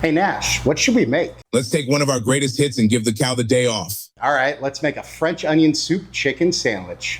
Hey Nash, what should we make? Let's take one of our greatest hits and give the cow the day off. All right, let's make a French onion soup chicken sandwich.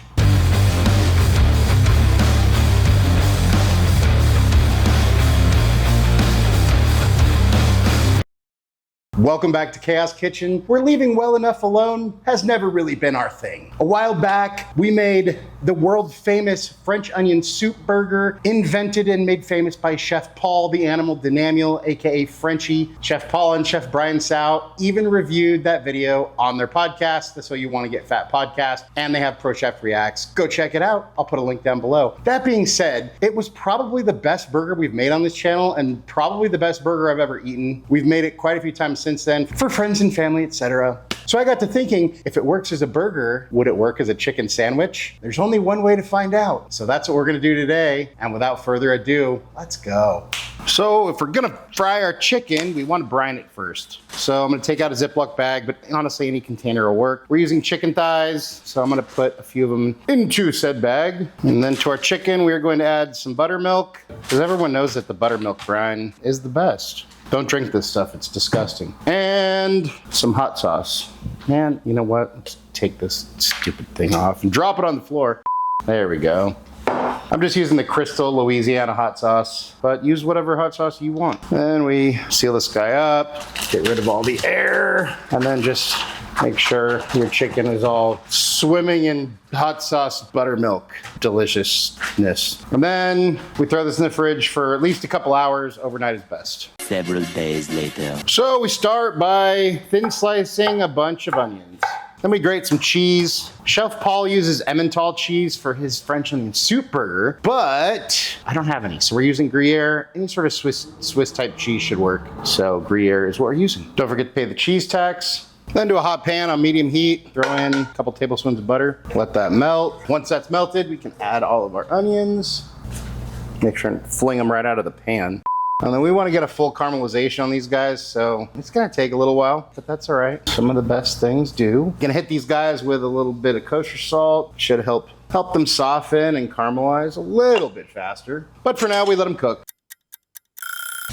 Welcome back to Chaos Kitchen, where leaving well enough alone has never really been our thing. A while back, we made the world famous French onion soup burger, invented and made famous by Chef Paul the Animal Dynamiel, aka Frenchy. Chef Paul and Chef Brian Sow even reviewed that video on their podcast, the So You Want to Get Fat podcast, and they have Pro Chef Reacts. Go check it out. I'll put a link down below. That being said, it was probably the best burger we've made on this channel and probably the best burger I've ever eaten. We've made it quite a few times since then for friends and family, etc. So I got to thinking, if it works as a burger, would it work as a chicken sandwich? There's only one way to find out. So that's what we're gonna do today. And without further ado, let's go. So if we're gonna fry our chicken, we wanna brine it first. So I'm gonna take out a Ziploc bag, but honestly, any container will work. We're using chicken thighs, so I'm gonna put a few of them into said bag. And then to our chicken, we're going to add some buttermilk, because everyone knows that the buttermilk brine is the best. Don't drink this stuff, it's disgusting. And some hot sauce. Man, you know what? Let's take this stupid thing off and drop it on the floor. There we go. I'm just using the Crystal Louisiana hot sauce, but use whatever hot sauce you want. Then we seal this guy up, get rid of all the air, and then just make sure your chicken is all swimming in hot sauce buttermilk deliciousness. And then we throw this in the fridge for at least a couple hours. Overnight is best. Several days later. So we start by thin slicing a bunch of onions. Then we grate some cheese. Chef Paul uses Emmental cheese for his French onion soup burger, but I don't have any. So we're using Gruyère. Any sort of Swiss type cheese should work. So Gruyère is what we're using. Don't forget to pay the cheese tax. Then to a hot pan on medium heat, throw in a couple tablespoons of butter, let that melt. Once that's melted, we can add all of our onions. Make sure and fling them right out of the pan. And then we want to get a full caramelization on these guys, so it's gonna take a little while, but that's all right. Some of the best things do. Gonna hit these guys with a little bit of kosher salt. Should help them soften and caramelize a little bit faster. But for now, we let them cook.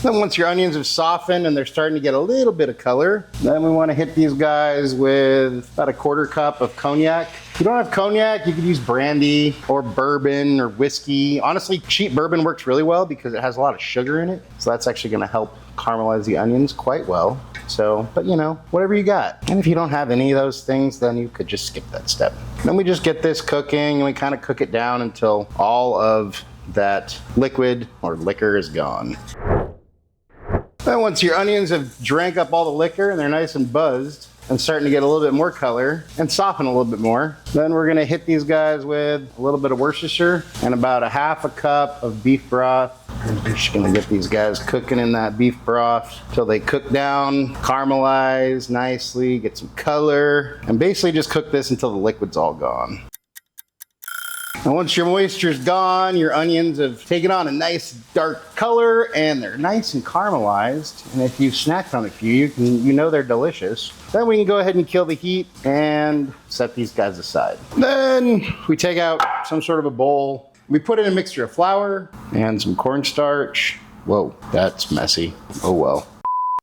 Then once your onions have softened and they're starting to get a little bit of color, then we want to hit these guys with about a quarter cup of cognac. If you don't have cognac, you could use brandy or bourbon or whiskey. Honestly, cheap bourbon works really well because it has a lot of sugar in it. So that's actually going to help caramelize the onions quite well. So, but you know, whatever you got. And if you don't have any of those things, then you could just skip that step. Then we just get this cooking and we kind of cook it down until all of that liquid or liquor is gone. Then once your onions have drank up all the liquor and they're nice and buzzed and starting to get a little bit more color and soften a little bit more, then we're gonna hit these guys with a little bit of Worcestershire and about a half a cup of beef broth. We're just gonna get these guys cooking in that beef broth till they cook down, caramelize nicely, get some color, and basically just cook this until the liquid's all gone. And once your moisture's gone, your onions have taken on a nice dark color and they're nice and caramelized. And if you've snacked on a few, you know they're delicious. Then we can go ahead and kill the heat and set these guys aside. Then we take out some sort of a bowl. We put in a mixture of flour and some cornstarch. Whoa, that's messy. Oh well.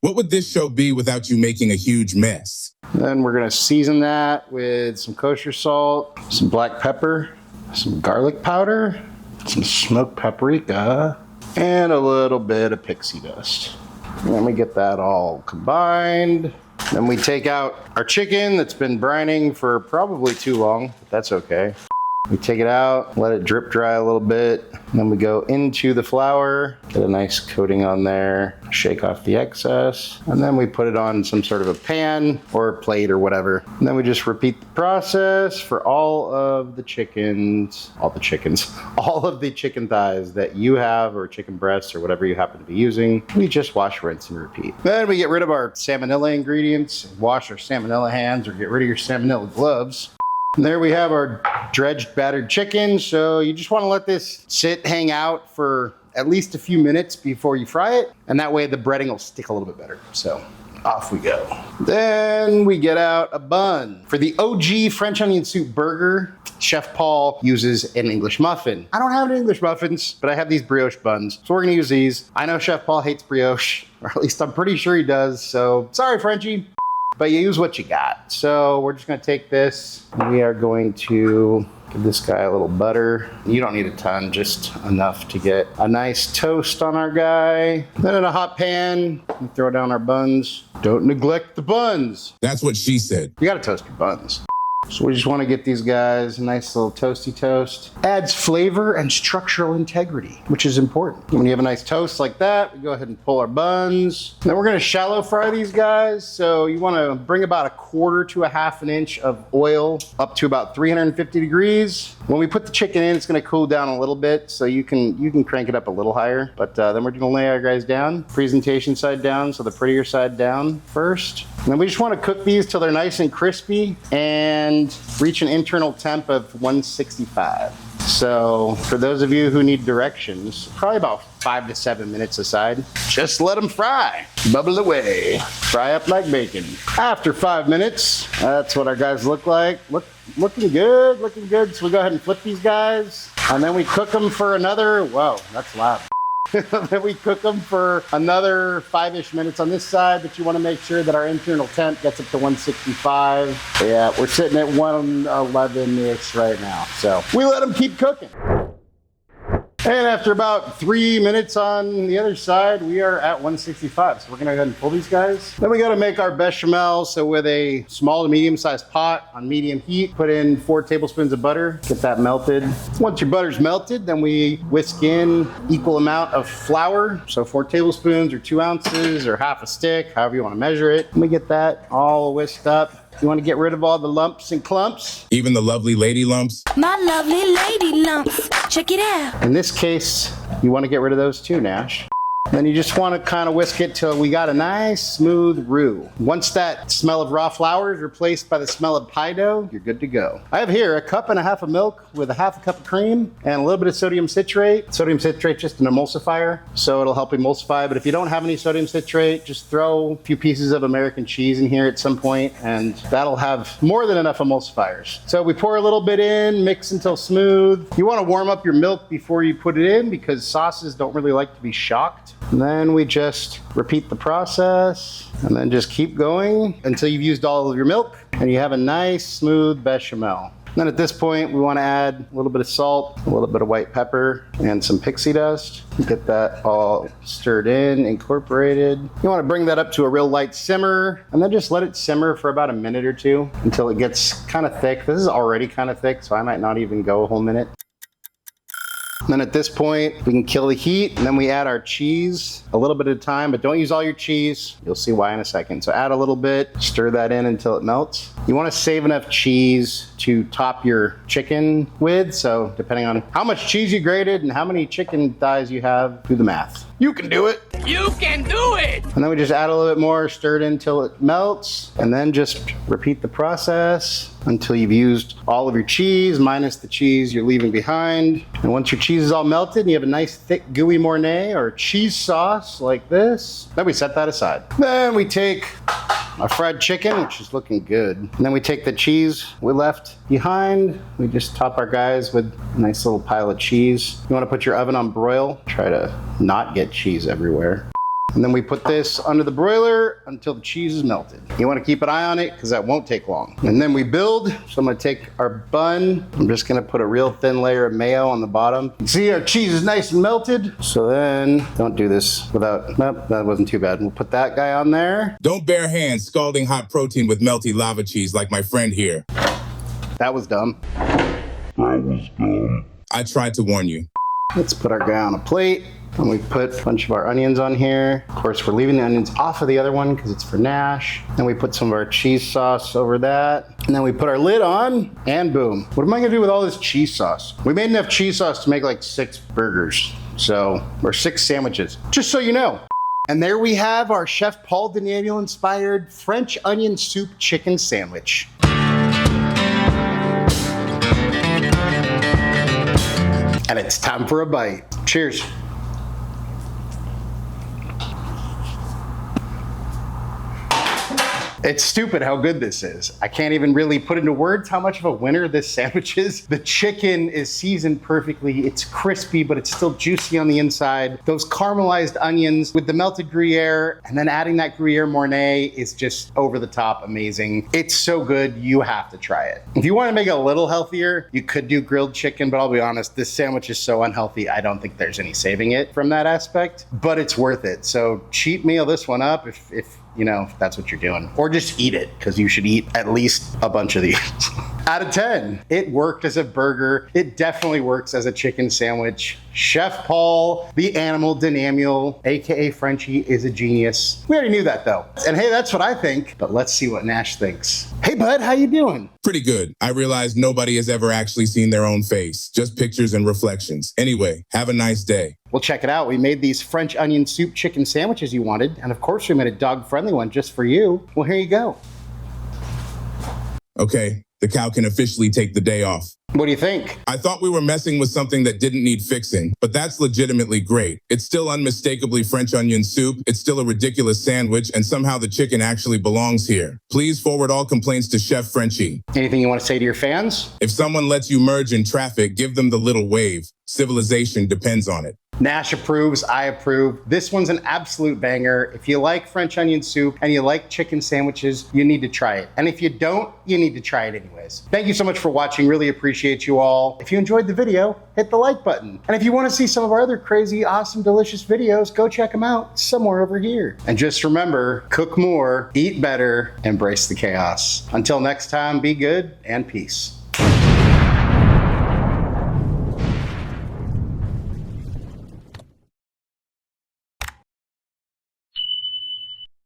What would this show be without you making a huge mess? Then we're gonna season that with some kosher salt, some black pepper, some garlic powder, some smoked paprika, and a little bit of pixie dust. And then we get that all combined. Then we take out our chicken that's been brining for probably too long, but that's okay. We take it out, let it drip dry a little bit. Then we go into the flour, get a nice coating on there, shake off the excess, and then we put it on some sort of a pan or a plate or whatever. And then we just repeat the process for all of the chicken thighs that you have, or chicken breasts or whatever you happen to be using. We just wash, rinse, and repeat. Then we get rid of our salmonella ingredients, wash our salmonella hands, or get rid of your salmonella gloves. And there we have our dredged battered chicken. So you just want to let this sit, hang out for at least a few minutes before you fry it. And that way the breading will stick a little bit better. So off we go. Then we get out a bun. For the OG French onion soup burger, Chef Paul uses an English muffin. I don't have any English muffins, but I have these brioche buns, so we're gonna use these. I know Chef Paul hates brioche, or at least I'm pretty sure he does, so sorry, Frenchy. But you use what you got. So we're just gonna take this, and we are going to give this guy a little butter. You don't need a ton, just enough to get a nice toast on our guy. Then in a hot pan, we throw down our buns. Don't neglect the buns. That's what she said. You gotta toast your buns. So we just want to get these guys a nice little toasty toast. Adds flavor and structural integrity, which is important. When you have a nice toast like that, we go ahead and pull our buns. Then we're going to shallow fry these guys. So you want to bring about 1/4 to 1/2 an inch of oil up to about 350 degrees. When we put the chicken in, it's going to cool down a little bit, so you can crank it up a little higher. But then we're going to lay our guys down, presentation side down, so the prettier side down first. And then we just want to cook these till they're nice and crispy and reach an internal temp of 165. So for those of you who need directions, probably about 5 to 7 minutes aside. Just let them fry. Bubble away. Fry up like bacon. After 5 minutes, that's what our guys look like. Looking good, looking good. So we go ahead and flip these guys. And then we cook them for another, whoa, that's loud. Then we cook them for another 5-ish minutes on this side, but you want to make sure that our internal temp gets up to 165. Yeah, we're sitting at 111-ish right now. So we let them keep cooking. And after about 3 minutes on the other side, we are at 165. So we're gonna go ahead and pull these guys. Then we gotta make our bechamel. So with a small to medium-sized pot on medium heat, put in 4 tablespoons of butter, get that melted. Once your butter's melted, then we whisk in equal amount of flour. So 4 tablespoons or 2 ounces or half a stick, however you wanna measure it. And we get that all whisked up. You want to get rid of all the lumps and clumps. Even the lovely lady lumps. My lovely lady lumps. Check it out. In this case, you want to get rid of those too, Nash. Then you just want to kind of whisk it till we got a nice smooth roux. Once that smell of raw flour is replaced by the smell of pie dough, you're good to go. I have here 1.5 cups of milk with 1/2 cup of cream and a little bit of sodium citrate. Sodium citrate, just an emulsifier, so it'll help emulsify. But if you don't have any sodium citrate, just throw a few pieces of American cheese in here at some point, and that'll have more than enough emulsifiers. So we pour a little bit in, mix until smooth. You want to warm up your milk before you put it in because sauces don't really like to be shocked. And then we just repeat the process and then just keep going until you've used all of your milk and you have a nice smooth bechamel. Then at this point, we want to add a little bit of salt, a little bit of white pepper, and some pixie dust. Get that all stirred in, incorporated. You want to bring that up to a real light simmer, and then just let it simmer for about a minute or two until it gets kind of thick. This is already kind of thick, so I might not even go a whole minute. Then at this point, we can kill the heat, and then we add our cheese a little bit at a time, but don't use all your cheese. You'll see why in a second. So add a little bit, stir that in until it melts. You want to save enough cheese to top your chicken with, so depending on how much cheese you grated and how many chicken thighs you have, do the math. You can do it. You can do it! And then we just add a little bit more, stir it in until it melts, and then just repeat the process until you've used all of your cheese, minus the cheese you're leaving behind. And once your cheese is all melted and you have a nice thick gooey Mornay or cheese sauce like this, then we set that aside. Then we take our fried chicken, which is looking good. And then we take the cheese we left behind. We just top our guys with a nice little pile of cheese. You want to put your oven on broil. Try to not get cheese everywhere. And then we put this under the broiler until the cheese is melted. You want to keep an eye on it because that won't take long. And then we build. So I'm going to take our bun. I'm just going to put a real thin layer of mayo on the bottom. You see our cheese is nice and melted. So then don't do this without, nope, that wasn't too bad. We'll put that guy on there. Don't bare hands scalding hot protein with melty lava cheese like my friend here. That was dumb. I tried to warn you. Let's put our guy on a plate. And we put a bunch of our onions on here. Of course, we're leaving the onions off of the other one because it's for Nash. Then we put some of our cheese sauce over that. And then we put our lid on and boom. What am I gonna do with all this cheese sauce? We made enough cheese sauce to make like 6 burgers. Or 6 sandwiches, just so you know. And there we have our Chef Paul Daniel inspired French onion soup chicken sandwich. And it's time for a bite. Cheers. It's stupid how good this is. I can't even really put into words how much of a winner this sandwich is. The chicken is seasoned perfectly. It's crispy, but it's still juicy on the inside. Those caramelized onions with the melted Gruyère, and then adding that Gruyère Mornay is just over the top amazing. It's so good, you have to try it. If you want to make it a little healthier, you could do grilled chicken, but I'll be honest, this sandwich is so unhealthy, I don't think there's any saving it from that aspect, but it's worth it. So cheat meal this one up if you know, if that's what you're doing. Or just eat it, because you should eat at least a bunch of these. Out of 10, it worked as a burger. It definitely works as a chicken sandwich. Chef Paul, the animal dynamial, AKA Frenchy, is a genius. We already knew that though. And hey, that's what I think, but let's see what Nash thinks. Hey bud, how you doing? Pretty good. I realized nobody has ever actually seen their own face, just pictures and reflections. Anyway, have a nice day. Well, check it out. We made these French onion soup chicken sandwiches you wanted, and of course we made a dog-friendly one just for you. Well, here you go. Okay, the cow can officially take the day off. What do you think? I thought we were messing with something that didn't need fixing, but that's legitimately great. It's still unmistakably French onion soup, it's still a ridiculous sandwich, and somehow the chicken actually belongs here. Please forward all complaints to Chef Frenchy. Anything you want to say to your fans? If someone lets you merge in traffic, give them the little wave. Civilization depends on it. Nash approves, I approve. This one's an absolute banger. If you like French onion soup and you like chicken sandwiches, you need to try it. And if you don't, you need to try it anyways. Thank you so much for watching. Really appreciate you all. If you enjoyed the video, hit the like button. And if you want to see some of our other crazy, awesome, delicious videos, go check them out somewhere over here. And just remember, cook more, eat better, embrace the chaos. Until next time, be good and peace.